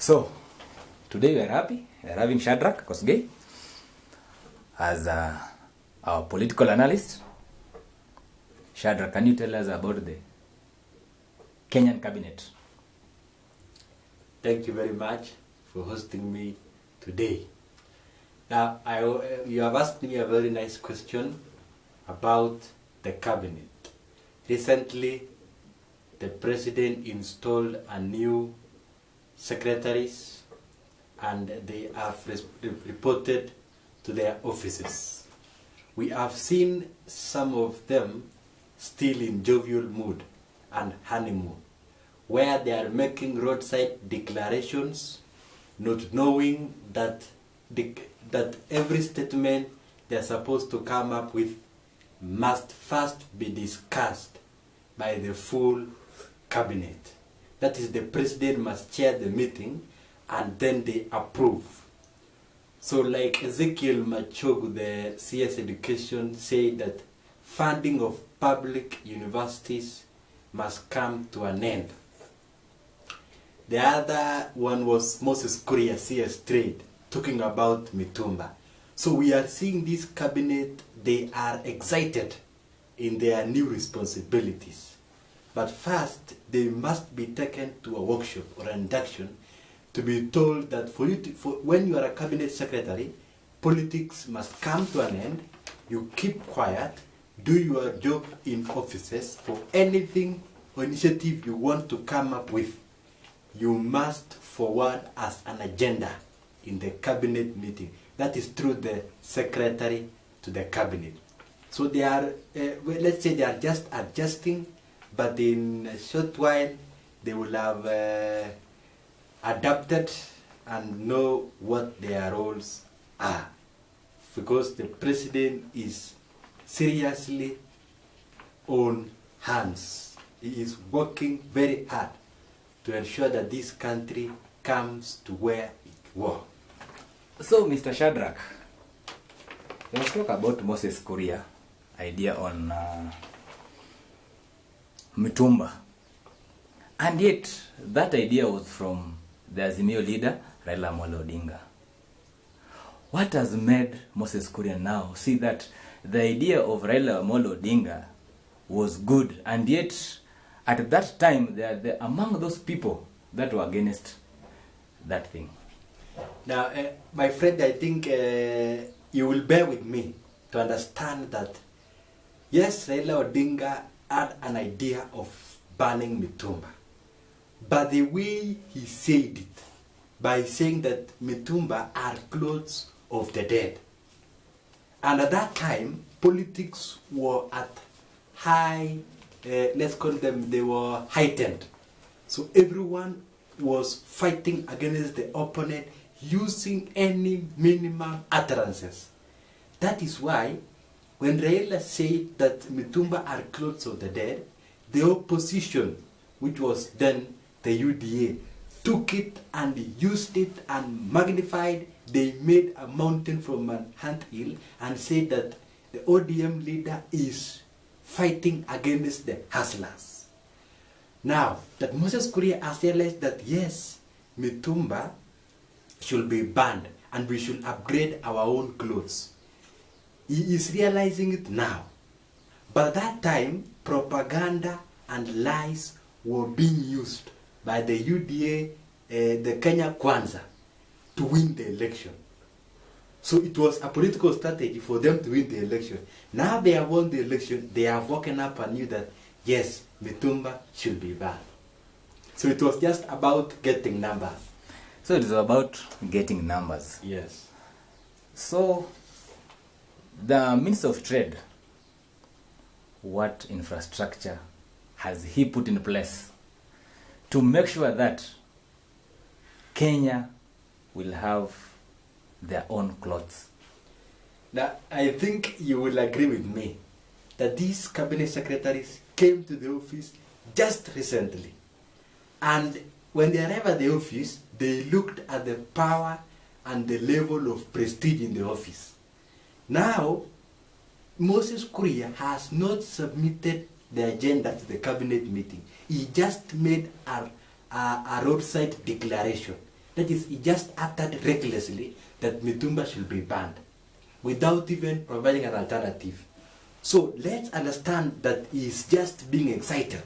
So, today we are happy. We are having Shadrack Kosgei as our political analyst. Shadrack, can you tell us about the Kenyan cabinet? Thank you very much for hosting me today. Now, you have asked me a very nice question about the cabinet. Recently, the president installed a new secretaries and they have reported to their offices. We have seen some of them still in jovial mood and honeymoon, where they are making roadside declarations, not knowing that every statement they are supposed to come up with must first be discussed by the full cabinet. That is, the president must chair the meeting and then they approve. So like Ezekiel Machogu, the CS Education, said that funding of public universities must come to an end. The other one was Moses Kuria, CS Trade, talking about Mitumba. So we are seeing this cabinet, they are excited in their new responsibilities. But first, they must be taken to a workshop or an induction to be told that when you are a cabinet secretary, politics must come to an end, you keep quiet, do your job in offices. For anything or initiative you want to come up with, you must forward as an agenda in the cabinet meeting. That is through the secretary to the cabinet. So they are, let's say they are just adjusting, but in a short while they will have adapted and know what their roles are. Because the president is seriously on hands. He is working very hard to ensure that this country comes to where it was. So, Mr. Shadrack, let's talk about Moses Kuria idea on Mitumba. And yet, that idea was from the Azimio leader, Raila Amolo Odinga. What has made Moses Kuria now see that the idea of Raila Amolo Odinga was good, and yet, at that time, they are among those people that were against that thing? Now, my friend, I think you will bear with me to understand that, yes, Raila Odinga had an idea of banning Mitumba. But the way he said it, by saying that Mitumba are clothes of the dead. And at that time, politics were at high, let's call them, they were heightened. So everyone was fighting against the opponent using any minimum utterances. That is why when Raila said that Mitumba are clothes of the dead, the opposition, which was then the UDA, took it and used it and magnified. They made a mountain from an anthill and said that the ODM leader is fighting against the hustlers. Now, that Moses Kuria has realized that yes, Mitumba should be banned and we should upgrade our own clothes. He is realizing it now. But at that time, propaganda and lies were being used by the UDA, the Kenya Kwanza, to win the election. So it was a political strategy for them to win the election. Now they have won the election, they have woken up and knew that, yes, Mitumba should be banned. So it was just about getting numbers. So it is about getting numbers. Yes. So, the Minister of Trade, what infrastructure has he put in place to make sure that Kenya will have their own clothes? Now, I think you will agree with me that these cabinet secretaries came to the office just recently. And when they arrived at the office, they looked at the power and the level of prestige in the office. Now, Moses Kuria has not submitted the agenda to the cabinet meeting. He just made a roadside declaration. That is, he just uttered recklessly that Mitumba should be banned without even providing an alternative. So let's understand that he is just being excited.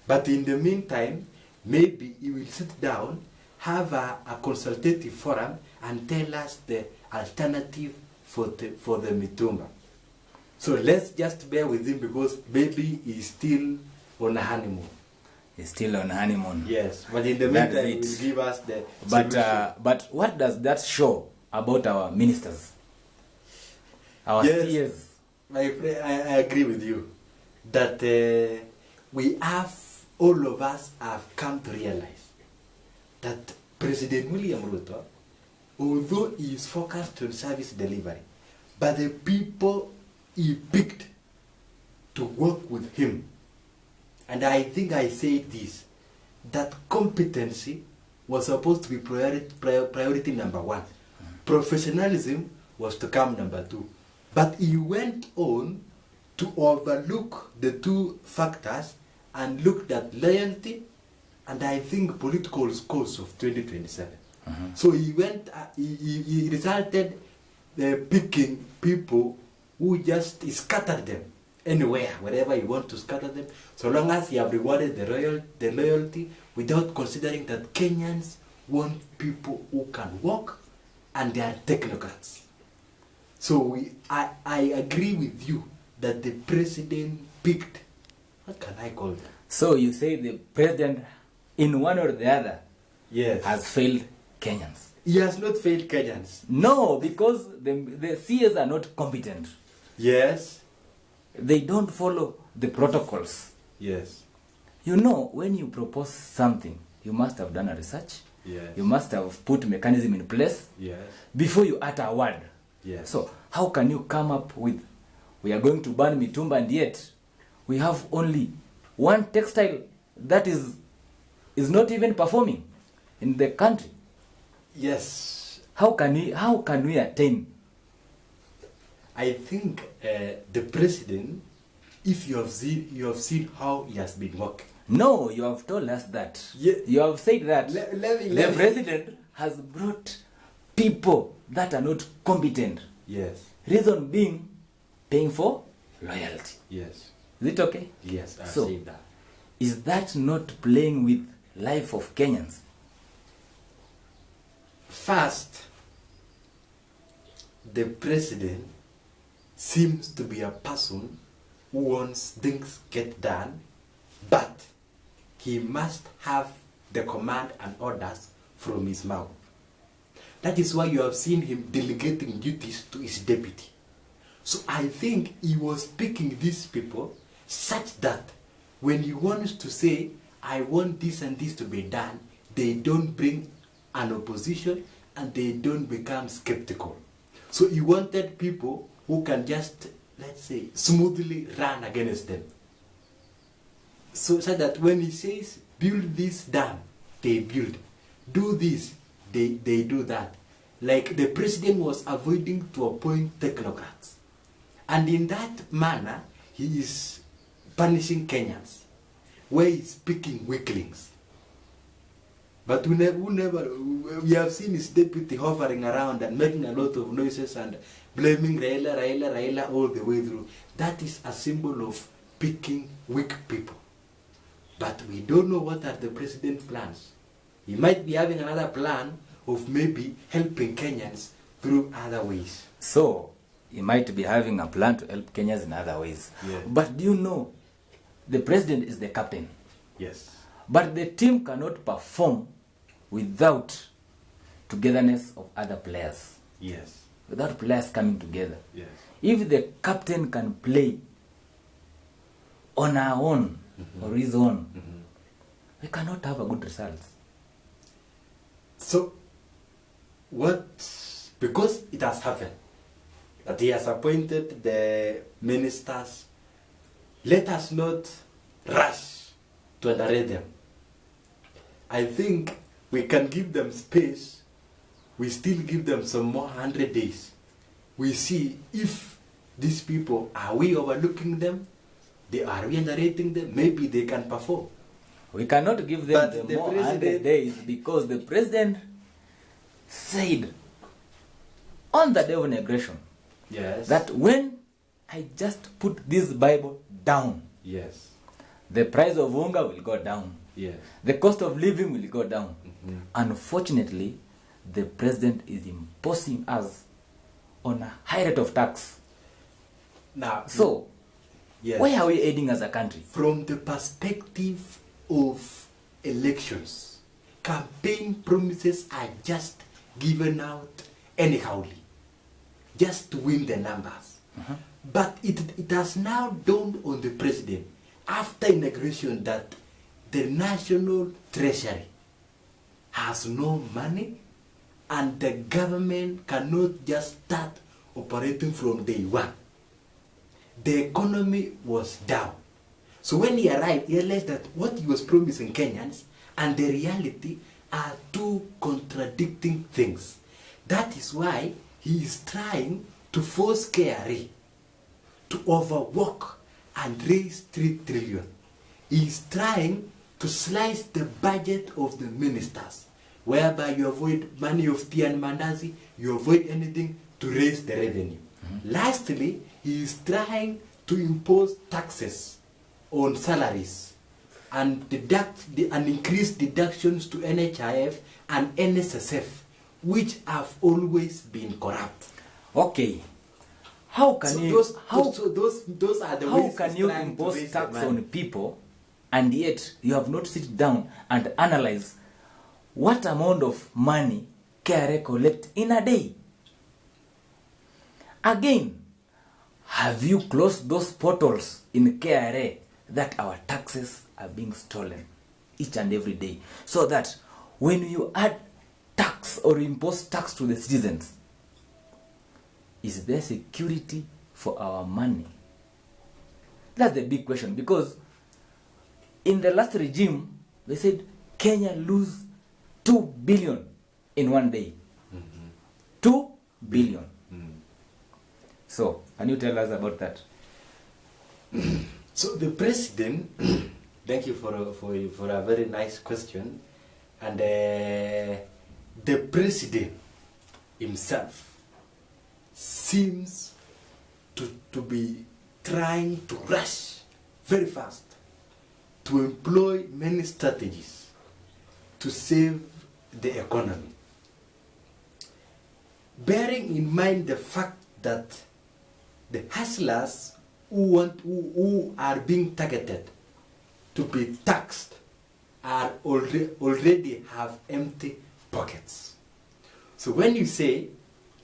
But in the meantime, maybe he will sit down, have a consultative forum, and tell us the alternative for the Mitumba. So let's just bear with him, because maybe he's still on a honeymoon. He's still on honeymoon. Yes, but in the meantime, he will give us the but what does that show about our ministers? Our CS? My friend, I agree with you that all of us have come to realize that President William Ruto, although he is focused on service delivery, but the people he picked to work with him, and I think I said this, that competency was supposed to be priority number one. Professionalism was to come number two. But he went on to overlook the two factors and looked at loyalty and I think political scores of 2027. So he went, he resulted picking people who just scattered them anywhere, wherever you want to scatter them, so long as you have rewarded the loyalty without considering that Kenyans want people who can work and they are technocrats. So I agree with you that the president picked, what can I call that? So you say the president, in one or the other, yes, has failed Kenyans? He has not failed Kenyans. No, because the CS are not competent. Yes. They don't follow the protocols. Yes. You know, when you propose something, you must have done a research. Yes. You must have put mechanism in place. Yes. Before you utter a word. Yes. So how can you come up with, we are going to ban Mitumba, and yet we have only one textile that is not even performing in the country? Yes. How can we attain? I think the president, if you have seen how he has been working. No, you have told us that. Yeah. You have said that the president has brought people that are not competent. Yes. Reason being, paying for loyalty. Yes. Is it okay? Yes, I So, see that. Is that not playing with life of Kenyans? First, the president seems to be a person who wants things get done, but he must have the command and orders from his mouth. That is why you have seen him delegating duties to his deputy. So I think he was picking these people such that when he wants to say, I want this and this to be done, they don't bring an opposition and they don't become skeptical. So he wanted people who can just, let's say, smoothly run against them. So that when he says, build this dam, they build. Do this, they do that. Like the president was avoiding to appoint technocrats. And in that manner, he is punishing Kenyans, where he's picking weaklings. But we have seen his deputy hovering around and making a lot of noises and blaming Raila all the way through. That is a symbol of picking weak people. But we don't know what are the president's plans. He might be having another plan of maybe helping Kenyans through other ways. So, he might be having a plan to help Kenyans in other ways. Yeah. But do you know, the president is the captain. Yes. But the team cannot perform without togetherness of other players. Yes. Without players coming together. Yes. If the captain can play on our own, or his own, we cannot have a good result. So, because it has happened, that he has appointed the ministers, let us not rush to underrate them. I think we can give them space. We still give them some more 100 days. We see if these people, are we overlooking them? Are we underrating them? Maybe they can perform. We cannot give them But the the more president- 100 days because the president said on the day of inauguration Yes. that when I just put this Bible down, Yes. the price of hunger will go down. Yes. The cost of living will go down. Mm-hmm. Unfortunately, the president is imposing us on a high rate of tax. Now, So, yes. where are we heading as a country? From the perspective of elections, campaign promises are just given out anyhowly, just to win the numbers. But it has now dawned on the president after inauguration that the national treasury has no money and the government cannot just start operating from day one. The economy was down. So when he arrived, he realized that what he was promising Kenyans and the reality are two contradicting things. That is why he is trying to force KRA to overwork and raise 3 trillion. He is trying to slice the budget of the ministers, whereby you avoid money of tea and mandazi, you avoid anything to raise the revenue. Lastly, he is trying to impose taxes on salaries and increase deductions to NHIF and NSSF, which have always been corrupt. Okay. How can So you those are the how ways can he's you trying to impose raise tax the money. on people and yet you have not sit down and analyze what amount of money KRA collect in a day? Again, have you closed those portals in KRA that our taxes are being stolen each and every day, so that when you add tax or impose tax to the citizens, is there security for our money? That's the big question, because in the last regime, they said Kenya lose 2 billion in one day. 2 billion. So, can you tell us about that? So the president, thank you for a very nice question, and the president himself seems to be trying to rush very fast to employ many strategies to save the economy, bearing in mind the fact that the hustlers who are being targeted to be taxed are already have empty pockets. So when you say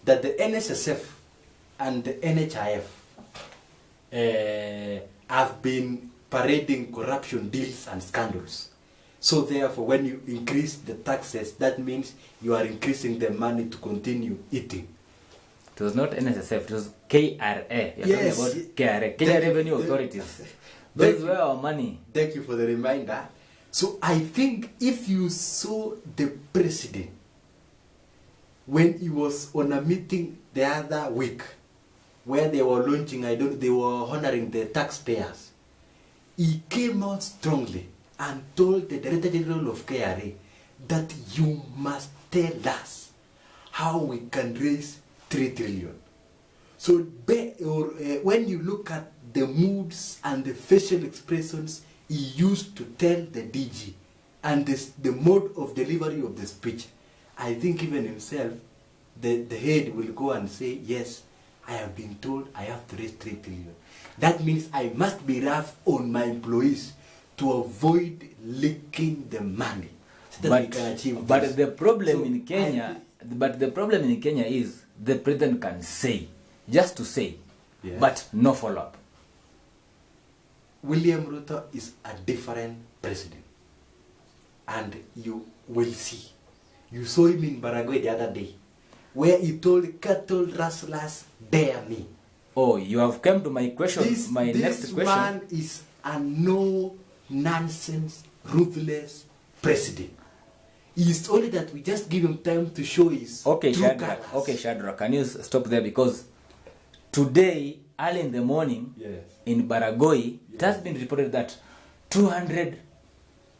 that the NSSF and the NHIF have been parading corruption deals and scandals, so therefore when you increase the taxes, that means you are increasing the money to continue eating. It was not NSSF, it was KRA. You're Yes. talking about KRA, Kenya Revenue Authorities. Those were our money. Thank you for the reminder. So I think if you saw the president when he was on a meeting the other week where they were launching, they were honoring the taxpayers, he came out strongly and told the Director General of KRA that you must tell us how we can raise 3 trillion. So when you look at the moods and the facial expressions he used to tell the DG and the mode of delivery of the speech, I think even himself, the head will go and say, yes, I have been told I have to raise 3 trillion. That means I must be rough on my employees to avoid leaking the money so that we can achieve but this. the problem So in Kenya, but the problem in Kenya is the president can say, just to say, Yes. but no follow-up. William Ruto is a different president, and you will see. You saw him in Barangay the other day, where he told cattle rustlers, dare me. Oh, you have come to my question. This Next question. man is a no-nonsense, ruthless president. It's only that we just give him time to show his Okay, true Shadrach. colors. Okay, Shadrach. Can you stop there, because today, early in the morning, Yes. in Baragoi, it has been reported that 200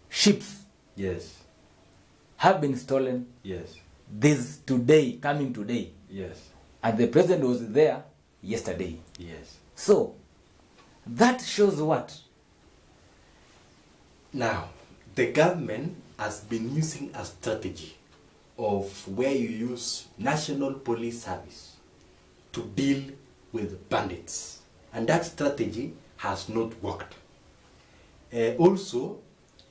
ships Yes. have been stolen Yes. this today, coming today. Yes. And the president was there yesterday. Yes. So, that shows what? Now, the government has been using a strategy of where you use National Police Service to deal with bandits. And that strategy has not worked. Also,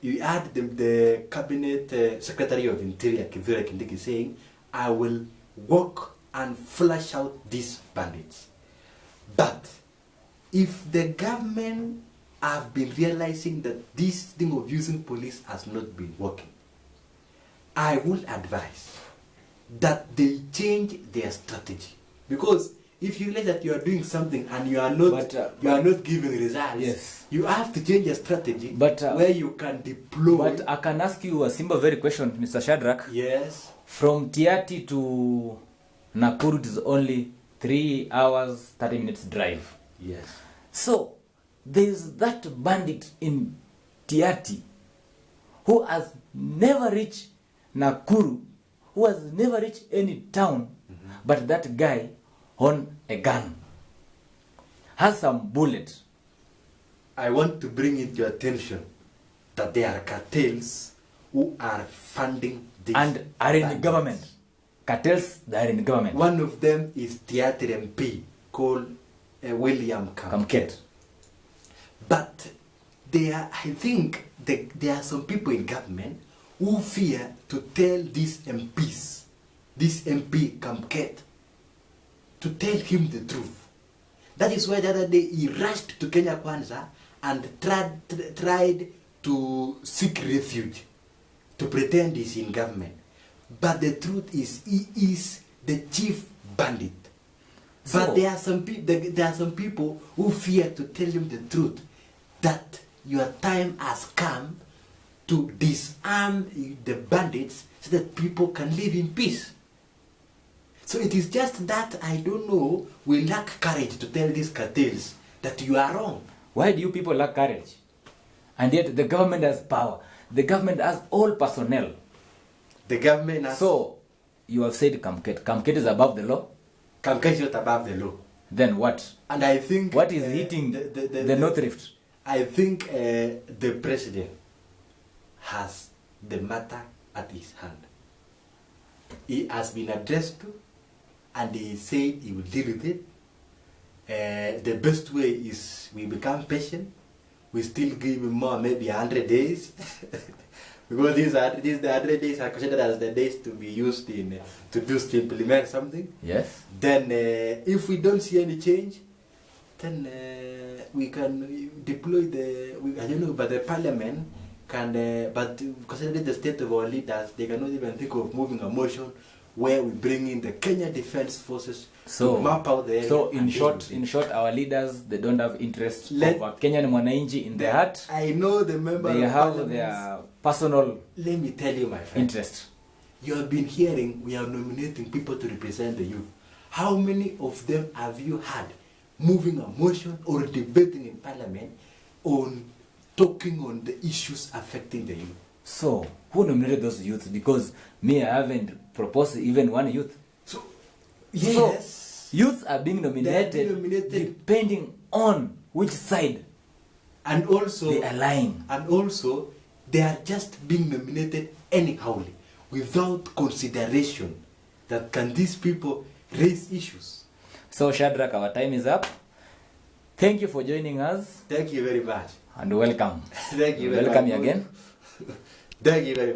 you had the Cabinet Secretary of Interior, Kivira Kindiki, saying, I will work and flush out these bandits. But if the government have been realizing that this thing of using police has not been working, I would advise that they change their strategy. Because if you realize that you are doing something and you are not giving results, yes, you have to change your strategy where you can deploy. But I can ask you a simple very question, Mr. Shadrach. Yes. From Tiati to Nakuru it is only 3 hours 30 minutes drive. Yes. So there is that bandit in Tiati who has never reached Nakuru, who has never reached any town, but that guy on a gun has some bullet. I want to bring into your attention that there are cartels who are funding this and are in the government. Cartels that are in the government. One of them is Theatre MP called William Kamket. But I think there are some people in government who fear to tell these MPs, this MP Kamket, to tell him the truth. That is why the other day he rushed to Kenya Kwanza and tried to seek refuge, to pretend he's in government. But the truth is, he is the chief bandit. But there are some people who fear to tell him the truth, that your time has come to disarm the bandits so that people can live in peace. So it is just that, I don't know, we lack courage to tell these cartels that you are wrong. Why do you people lack courage? And yet the government has power. The government has all personnel. The government has... So, you have said Kamket. Kamket is above the law? Kamket is not above the law. Then what? And I think... What is hitting the North Rift? I think the president has the matter at his hand. He has been addressed to, and he said he will deal with it. The best way is we become patient. We still give him more, maybe 100 days. Because the 100 days are considered as the days to be used to implement something. Yes. Then if we don't see any change, then we can deploy I don't know, but the parliament can, but considering the state of our leaders, they cannot even think of moving a motion where we bring in the Kenya Defense Forces to map out the area. So in short, our leaders, they don't have interest of a Kenyan Mwananchi in their heart. I know the member. They have their personal. Let me tell you, my friend. Interest. You have been hearing we are nominating people to represent the youth. How many of them have you had moving a motion or debating in parliament on talking on the issues affecting the youth? So, who nominated those youths? Because me, I haven't proposed even one youth. So, yes. So, youths are being nominated depending on which side and also they align. And also, they are just being nominated anyhow, without consideration that can these people raise issues. So, Shadrach, our time is up. Thank you for joining us. Thank you very much. And welcome. Thank you very much. Welcome you again. Thank you very much.